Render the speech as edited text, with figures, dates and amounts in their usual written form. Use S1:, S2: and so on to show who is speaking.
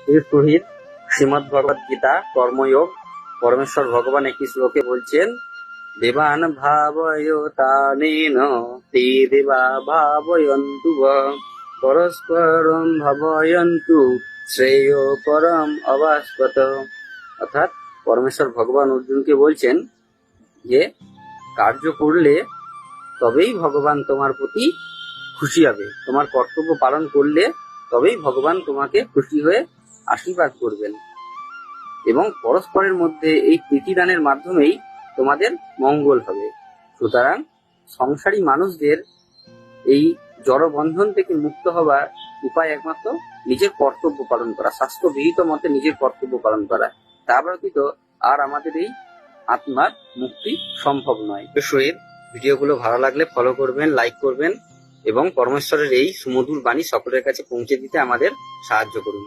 S1: শহীদ শ্রীমদ্ ভগবদ গীতা কর্মযোগ পরমেশ্বর ভগবান একটি শ্লোকে বলছেন, দেবান ভাবয়তানেন তে দেবা ভাবয়ন্তু পরস্পরম ভাবয়ন্তু শ্রেয় পরম অবাস্পত। অর্থাৎ পরমেশ্বর ভগবান অর্জুনকে বলছেন যে কার্য করলে তবেই ভগবান তোমার প্রতি খুশি হবে, তোমার কর্তব্য পালন করলে তবেই ভগবান তোমাকে খুশি হয়ে আশীর্বাদ করবেন, এবং পরস্পরের মধ্যে এই প্রীতিদানের মাধ্যমেই তোমাদের মঙ্গল হবে। সুতরাং সংসারী মানুষদের এই জড়বন্ধন থেকে মুক্ত হবার উপায় একমাত্র নিজের কর্তব্য পালন করা, শাস্ত্রবিহিত মতে নিজের কর্তব্য পালন করা। তা ব্যতীত আর আমাদের এই আত্মার মুক্তি সম্ভব নয়। সহিত ভিডিওগুলো ভালো লাগলে ফলো করবেন, লাইক করবেন এবং পরমেশ্বরের এই সুমধুর বাণী সকলের কাছে পৌঁছে দিতে আমাদের সাহায্য করুন।